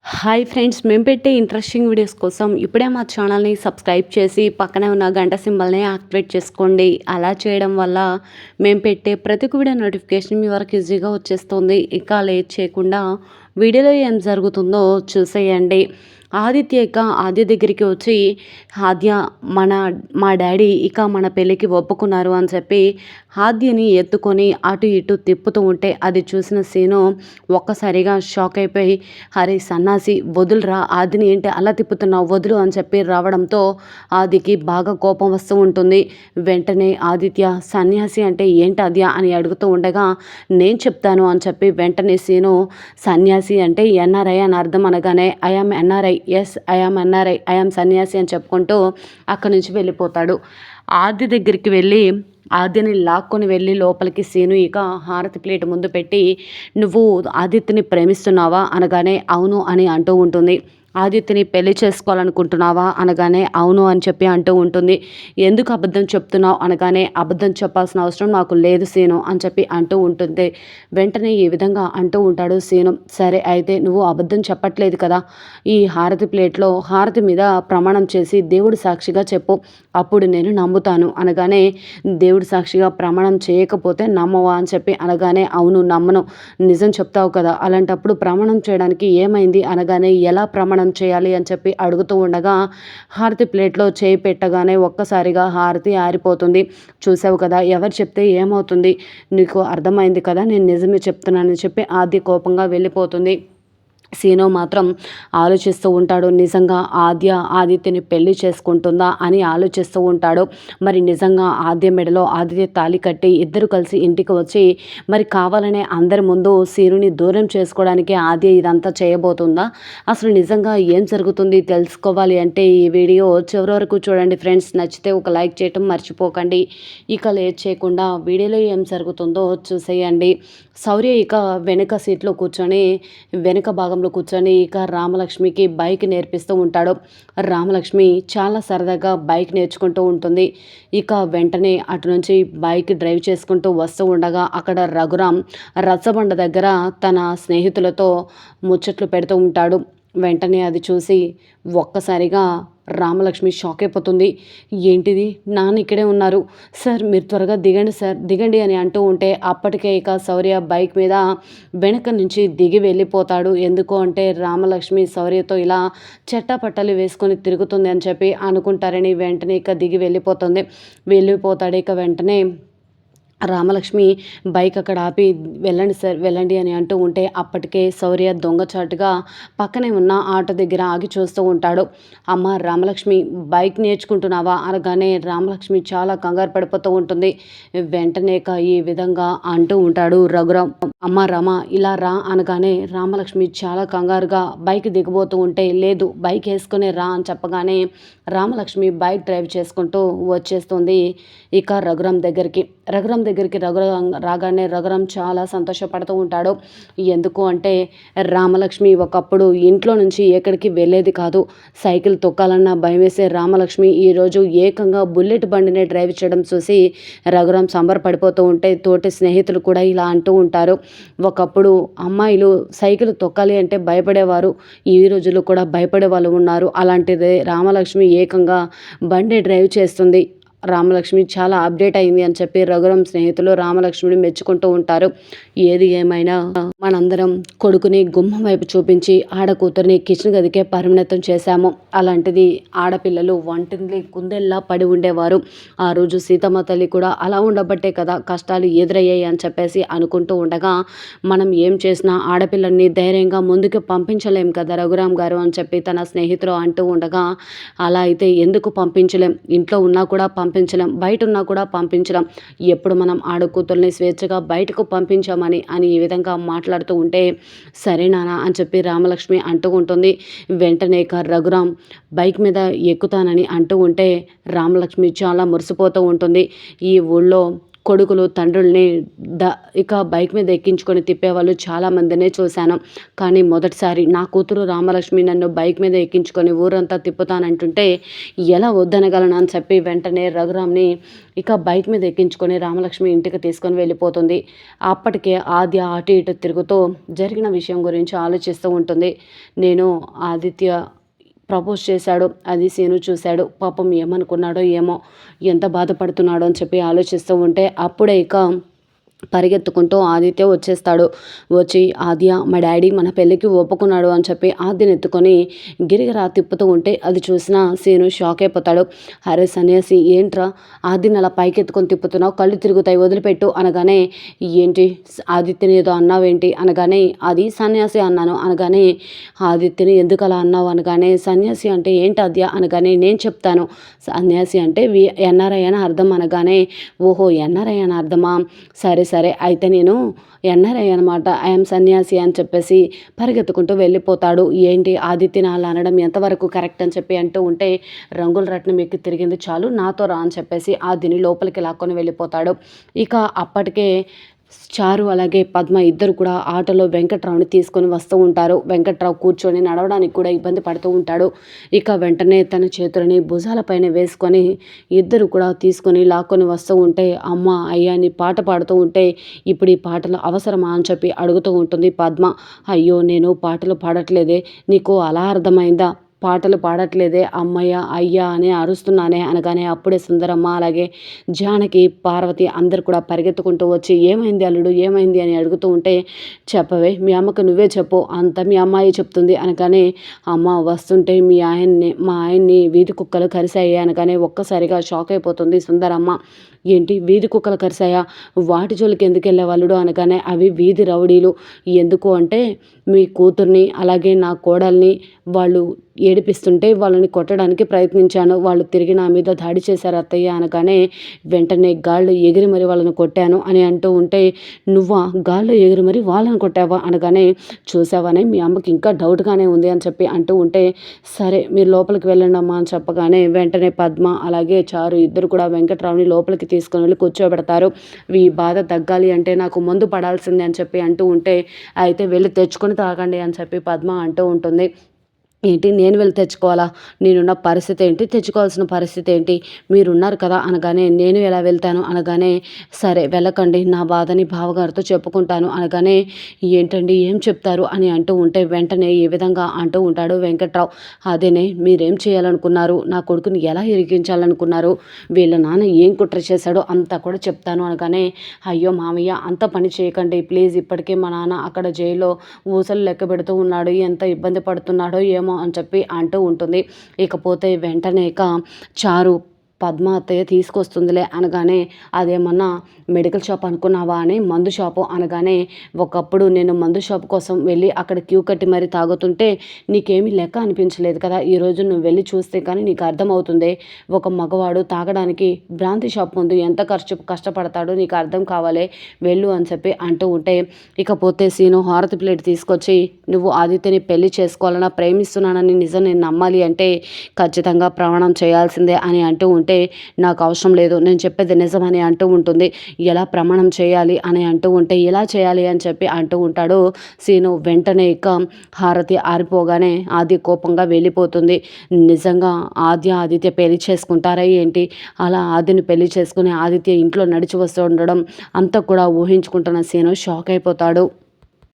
Hi friends, మేము పెట్టే interesting videos కోసం ఇప్పుడే మా ఛానల్ని సబ్స్క్రైబ్ చేసి పక్కనే ఉన్న గంట సింబల్ని యాక్టివేట్ చేసుకోండి. అలా చేయడం వల్ల మేము పెట్టే ప్రతి వీడియో నోటిఫికేషన్ మీ వరకు ఈజీగా వచ్చేస్తుంది. ఇక లేట్ చేయకుండా వీడియోలో ఏం జరుగుతుందో చూసేయండి. ఆద్య దగ్గరికి వచ్చి, ఆద్య మా డాడీ ఇక మన పెళ్ళికి ఒప్పుకున్నారు అని చెప్పి ఆద్యని ఎత్తుకొని అటు ఇటు తిప్పుతూ ఉంటే అది చూసిన సీను ఒక్కసారిగా షాక్ అయిపోయి, అరే సన్నాసి వదులురా, ఆదిని ఏంటి అలా తిప్పుతున్నావు, వదులు అని చెప్పి రావడంతో ఆదికి బాగా కోపం వస్తూ ఉంటుంది. వెంటనే ఆదిత్య సన్యాసి అంటే ఏంటి ఆద్య అని అడుగుతూ ఉండగా, నేను చెప్తాను అని చెప్పి వెంటనే సీను సన్యాసి అంటే ఎన్ఆర్ఐ అని అర్థం అనగానే, I am NRI, yes I am NRI, I am సన్యాసి అని చెప్పుకుంటూ అక్కడి నుంచి వెళ్ళిపోతాడు. ఆద్య దగ్గరికి వెళ్ళి ఆద్యని లాక్కొని వెళ్ళి లోపలికి సీను ఇక హారతి ప్లేట్ ముందు పెట్టి, నువ్వు ఆదిత్యని ప్రేమిస్తున్నావా అనగానే అవును అని అంటూ ఉంటుంది. ఆదిత్యని పెళ్లి చేసుకోవాలనుకుంటున్నావా అనగానే అవును అని చెప్పి అంటూ ఉంటుంది. ఎందుకు అబద్ధం చెప్తున్నావు అనగానే, అబద్ధం చెప్పాల్సిన అవసరం నాకు లేదు సీను అని చెప్పి అంటూ ఉంటుంది. వెంటనే ఈ విధంగా అంటూ ఉంటాడు సీను. సరే అయితే నువ్వు అబద్ధం చెప్పట్లేదు కదా, ఈ హారతి ప్లేట్లో హారతి మీద ప్రమాణం చేసి దేవుడు సాక్షిగా చెప్పు, అప్పుడు నేను నమ్ముతాను అనగానే, దేవుడు సాక్షిగా ప్రమాణం చేయకపోతే నమ్మవా అని చెప్పి అనగానే, అవును నమ్మను, నిజం చెప్తావు కదా, అలాంటప్పుడు ప్రమాణం చేయడానికి ఏమైంది అనగానే, ఎలా ప్రమాణం చేయాలి అని చెప్పి అడుగుతూ ఉండగా హారతి ప్లేట్లో చేయి పెట్టగానే ఒక్కసారిగా హారతి ఆరిపోతుంది. చూసావు కదా, ఎవరు చెప్తే ఏమవుతుంది, నీకు అర్థమైంది కదా, నేను నిజమే చెప్తున్నానని చెప్పి ఆద్య కోపంగా వెళ్ళిపోతుంది. సీను మాత్రం ఆలోచిస్తూ ఉంటాడు. నిజంగా ఆదిత్యని పెళ్లి చేసుకుంటుందా అని ఆలోచిస్తూ ఉంటాడు. మరి నిజంగా ఆద్య మెడలో ఆదిత్య తాళి కట్టి ఇద్దరు కలిసి ఇంటికి వచ్చి మరి కావాలనే అందరి ముందు సీనుని దూరం చేసుకోవడానికి ఆద్య ఇదంతా చేయబోతుందా? అసలు నిజంగా ఏం జరుగుతుంది తెలుసుకోవాలి అంటే ఈ వీడియో చివరి వరకు చూడండి ఫ్రెండ్స్. నచ్చితే ఒక లైక్ చేయటం మర్చిపోకండి. ఇక లేట్ చేయకుండా వీడియోలో ఏం జరుగుతుందో చూసేయండి. శౌర్య ఇక వెనుక సీట్లో కూర్చొని వెనుక భాగంలో కూర్చొని ఇక రామలక్ష్మికి బైక్ నేర్పిస్తూ ఉంటాడు. రామలక్ష్మి చాలా సరదాగా బైక్ నేర్చుకుంటూ ఉంటుంది. ఇక వెంటనే అటు నుంచి బైక్ డ్రైవ్ చేసుకుంటూ వస్తూ ఉండగా అక్కడ రఘురామ్ రచ్చబండ దగ్గర తన స్నేహితులతో ముచ్చట్లు పెడుతూ ఉంటాడు. వెంటనే అది చూసి ఒక్కసారిగా రామలక్ష్మి షాక్ అయిపోతుంది. ఏంటిది, నాన్న ఇక్కడే ఉన్నారు, సార్ మీరు త్వరగా దిగండి సార్, దిగండి అని అంటూ ఉంటే అప్పటికే ఇక శౌర్య బైక్ మీద వెనక నుంచి దిగి వెళ్ళిపోతాడు. ఎందుకు అంటే రామలక్ష్మి శౌర్యతో ఇలా చెట్టాపట్టాలు వేసుకొని తిరుగుతుంది అని చెప్పి అనుకుంటారని వెంటనే ఇక దిగి వెళ్ళిపోతాడు. ఇక వెంటనే రామలక్ష్మి బైక్ అక్కడ ఆపి, వెళ్ళండి సార్ వెళ్ళండి అని అంటూ ఉంటే అప్పటికే శౌర్య దొంగచాటుగా పక్కనే ఉన్న ఆటో దగ్గర ఆగి చూస్తూ ఉంటాడు. అమ్మ రామలక్ష్మి, బైక్ నేర్చుకుంటున్నావా అనగానే రామలక్ష్మి చాలా కంగారు పడిపోతూ ఉంటుంది. వెంటనే ఈ విధంగా అంటూ ఉంటాడు రఘురామ్. అమ్మ రామ ఇలా రా అనగానే రామలక్ష్మి చాలా కంగారుగా బైక్ దిగబోతూ ఉంటే, లేదు బైక్ వేసుకునే రా అని చెప్పగానే రామలక్ష్మి బైక్ డ్రైవ్ చేసుకుంటూ వచ్చేస్తుంది ఇక రఘురామ్ దగ్గరికి రఘురామ్ రాగానే రఘురామ్ చాలా సంతోషపడుతూ ఉంటాడు. ఎందుకు అంటే రామలక్ష్మి ఒకప్పుడు ఇంట్లో నుంచి ఎక్కడికి వెళ్ళేది కాదు, సైకిల్ తొక్కాలన్న భయం వేసే రామలక్ష్మి ఈరోజు ఏకంగా బుల్లెట్ బండిని డ్రైవ్ చేయడం చూసి రఘురామ్ సంబరపడిపోతూ ఉంటే తోటి స్నేహితులు కూడా ఇలా అంటూ ఉంటారు. ఒకప్పుడు అమ్మాయిలు సైకిల్ తొక్కాలి అంటే భయపడేవారు, ఈ రోజుల్లో కూడా భయపడే వాళ్ళు ఉన్నారు, అలాంటిదే రామలక్ష్మి ఏకంగా బండి డ్రైవ్ చేస్తుంది, రామలక్ష్మి చాలా అప్డేట్ అయింది అని చెప్పి రఘురామ్ స్నేహితులు రామలక్ష్మిని మెచ్చుకుంటూ ఉంటారు. ఏది ఏమైనా మనందరం కొడుకుని గుమ్మం వైపు చూపించి ఆడకూతురిని కిచెన్ గదికే పరిమితం చేశాము, అలాంటిది ఆడపిల్లలు వంటింటి కుందెల్లా పడి ఉండేవారు, ఆ రోజు సీతమ్మ తల్లి కూడా అలా ఉండబట్టే కదా కష్టాలు ఎదురయ్యాయి అని చెప్పేసి అనుకుంటూ ఉండగా, మనం ఏం చేసినా ఆడపిల్లల్ని ధైర్యంగా ముందుకు పంపించలేం కదా రఘురామ్ గారు అని చెప్పి తన స్నేహితులు అంటూ ఉండగా, అలా అయితే ఎందుకు పంపించలేం, ఇంట్లో ఉన్నా కూడా పంపించలేం, బయట ఉన్నా కూడా పంపించలేం, ఎప్పుడు మనం ఆడకూతుల్ని స్వేచ్ఛగా బయటకు పంపించామని ఈ విధంగా మాట్లాడుతూ ఉంటే, సరే నాన్న అని చెప్పి రామలక్ష్మి అంటూ ఉంటుంది. వెంటనే రఘురామ్ బైక్ మీద ఎక్కుతానని అంటూ ఉంటే రామలక్ష్మి చాలా మురిసిపోతూ ఉంటుంది. ఈ ఊళ్ళో కొడుకులు తండ్రుల్ని ఇక బైక్ మీద ఎక్కించుకొని తిప్పేవాళ్ళు చాలామందినే చూశాను. కానీ మొదటిసారి నా కూతురు రామలక్ష్మి నన్ను బైక్ మీద ఎక్కించుకొని ఊరంతా తిప్పుతానంటుంటే ఎలా వద్దనగలను అని చెప్పి వెంటనే రఘురామ్ని ఇక బైక్ మీద ఎక్కించుకొని రామలక్ష్మి ఇంటికి తీసుకొని వెళ్ళిపోతుంది. అప్పటికే ఆద్య అటు ఇటు తిరుగుతూ జరిగిన విషయం గురించి ఆలోచిస్తూ ఉంటుంది. నేను ఆదిత్య ప్రపోజ్ చేశాడు, అది సీను చూశాడు, పాపం ఏమనుకున్నాడో ఏమో, ఎంత బాధపడుతున్నాడో అని చెప్పి ఆలోచిస్తూ ఉంటే అప్పుడే ఇక పరిగెత్తుకుంటూ ఆదిత్య వచ్చేస్తాడు. వచ్చి ఆద్య మా డాడీ మన పెళ్ళికి ఒప్పుకున్నాడు అని చెప్పి ఆద్యని ఎత్తుకొని గిరిగిరా తిప్పుతూ ఉంటే అది చూసిన సీను షాక్ అయిపోతాడు. అరే సన్యాసి, ఏంట్రా ఆద్యని అలా పైకి ఎత్తుకొని తిప్పుతున్నావు, కళ్ళు తిరుగుతాయి, వదిలిపెట్టు అనగానే ఏంటి ఆదిత్యని ఏదో అన్నావేంటి అనగానే అది సన్యాసి అన్నాను అనగానే ఆదిత్యని ఎందుకు అలా అన్నావు అనగానే సన్యాసి అంటే ఏంటి ఆద్య అనగానే నేను చెప్తాను, సన్యాసి అంటే ఎన్ఆర్ఐ అని అర్థం అనగానే ఓహో ఎన్ఆర్ఐ అని అర్థమా, సరే సరే అయితే నేను ఎన్ఆర్ఐ అనమాట, ఐఎమ్ సన్యాసి అని చెప్పేసి పరిగెత్తుకుంటూ వెళ్ళిపోతాడు. ఏంటి ఆదిత్యని అలా అనడం ఎంతవరకు కరెక్ట్ అని చెప్పి అంటూ ఉంటే రంగుల రత్నం ఎక్కి తిరిగింది చాలు, నాతో రా అని చెప్పేసి ఆదిని లోపలికి లాక్కొని వెళ్ళిపోతాడు. ఇక అప్పటికే చారు అలాగే పద్మ ఇద్దరు కూడా ఆటోలో వెంకట్రావుని తీసుకొని వస్తూ ఉంటారు. వెంకట్రావు కూర్చొని నడవడానికి కూడా ఇబ్బంది పడుతూ ఉంటాడు. ఇక వెంటనే తన చేతులని భుజాలపైన వేసుకొని ఇద్దరు కూడా తీసుకొని లాక్కొని వస్తూ ఉంటే అమ్మ అయ్యా అని పాట పాడుతూ ఉంటే ఇప్పుడు ఈ పాటలు అవసరమా అని చెప్పి అడుగుతూ ఉంటుంది పద్మ. అయ్యో నేను పాటలు పాడట్లేదే, నీకు అలా అర్థమైందా, పాటలు పాడట్లేదే, అమ్మయ్య అయ్యా అని అరుస్తున్నానే అనగానే అప్పుడే సుందరమ్మ అలాగే జానకి పార్వతి అందరు కూడా పరిగెత్తుకుంటూ వచ్చి ఏమైంది అల్లుడు ఏమైంది అని అడుగుతూ ఉంటే చెప్పవే మీ అమ్మకు నువ్వే చెప్పు, అంత మీ అమ్మాయి చెప్తుంది అనగానే అమ్మ వస్తుంటే మా ఆయన్ని వీధి కుక్కలు కరిశాయి అనగానే ఒక్కసారిగా షాక్ అయిపోతుంది సుందరమ్మ. ఏంటి వీధి కుక్కలు కరిశాయా, వాటి జోలికి ఎందుకు వెళ్ళేవాళ్ళుడు అనగానే అవి వీధి రౌడీలు, ఎందుకు అంటే మీ కూతుర్ని అలాగే నా కోడల్ని వాళ్ళు ఏడిపిస్తుంటే వాళ్ళని కొట్టడానికి ప్రయత్నించాను, వాళ్ళు తిరిగి నా మీద దాడి చేశారు అత్తయ్య అనగానే వెంటనే గాళ్ళు ఎగిరి మరి వాళ్ళని కొట్టాను అని అంటూ ఉంటే నువ్వా గాళ్ళు ఎగిరి మరి వాళ్ళని కొట్టావా అనగానే చూసావనే మీ అమ్మకి ఇంకా డౌట్గానే ఉంది అని చెప్పి అంటూ ఉంటే సరే మీరు లోపలికి వెళ్ళండి అమ్మా అని చెప్పగానే వెంటనే పద్మ అలాగే చారు ఇద్దరు కూడా వెంకట్రావుని లోపలికి తీసుకొని వెళ్ళి కూర్చోబెడతారు. ఈ బాధ తగ్గాలి అంటే నాకు మందు పడాల్సిందే అని చెప్పి అంటూ ఉంటే అయితే వెళ్ళి తెచ్చుకొని తాగండి అని చెప్పి పద్మ అంటూ ఉంటుంది. ఏంటి నేను వెళ్ళి తెచ్చుకోవాలా, నేనున్న పరిస్థితి ఏంటి, తెచ్చుకోవాల్సిన పరిస్థితి ఏంటి, మీరున్నారు కదా అనగానే నేను ఎలా వెళ్తాను అనగానే సరే వెళ్ళకండి, నా బాధని బావగారితో చెప్పుకుంటాను అనగానే ఏంటండి ఏం చెప్తారు అని అంటూ ఉంటే వెంటనే ఈ విధంగా అంటూ ఉంటాడు వెంకట్రావు. అదేనే మీరేం చేయాలనుకున్నారు, నా కొడుకుని ఎలా ఇరికించాలనుకున్నారు, వీళ్ళ నాన్న ఏం కుట్ర చేశాడో అంతా కూడా చెప్తాను అనగానే అయ్యో మామయ్య అంత పని చేయకండి ప్లీజ్, ఇప్పటికే మా నాన్న అక్కడ జైల్లో ఊసలు లెక్క పెడుతూ ఉన్నాడు, ఎంత ఇబ్బంది పడుతున్నాడో ఏమో అని చెప్పి అంటూ ఉంటుంది. ఇకపోతే వెంటనే ఇక చారు పద్మ అత్తయ్య తీసుకొస్తుందిలే అనగానే అదేమన్నా మెడికల్ షాప్ అనుకున్నావా అని మందు షాపు అనగానే ఒకప్పుడు నేను మందు షాప్ కోసం వెళ్ళి అక్కడ క్యూ కట్టి మరీ తాగుతుంటే నీకేమీ లెక్క అనిపించలేదు కదా, ఈరోజు నువ్వు వెళ్ళి చూస్తే కానీ నీకు అర్థమవుతుంది ఒక మగవాడు తాగడానికి బ్రాంతి షాప్ ముందు ఎంత కష్టపడతాడో నీకు అర్థం కావాలి, వెళ్ళు అని చెప్పి అంటూ ఉంటే ఇకపోతే సీను హారతి ప్లేట్ తీసుకొచ్చి నువ్వు ఆదిత్యని పెళ్లి చేసుకోవాలన్నా ప్రేమిస్తున్నానని నిజం నేను నమ్మాలి అంటే ఖచ్చితంగా ప్రమాణం చేయాల్సిందే అని అంటూ ఉంటే నాకు అవసరం లేదు, నేను చెప్పేది నిజమని అంటూ ఉంటుంది. ఎలా ప్రమాణం చేయాలి అని అంటూ ఉంటే ఎలా చేయాలి అని చెప్పి అంటూ ఉంటాడు సీను. వెంటనే ఇక హారతి ఆరిపోగానే ఆది కోపంగా వెళ్ళిపోతుంది. నిజంగా ఆదిత్య పెళ్లి చేసుకుంటారా ఏంటి, అలా ఆదిని పెళ్లి చేసుకుని ఆదిత్య ఇంట్లో నడిచి వస్తూ ఉండడం అంతా కూడా ఊహించుకుంటున్న సీను షాక్ అయిపోతాడు.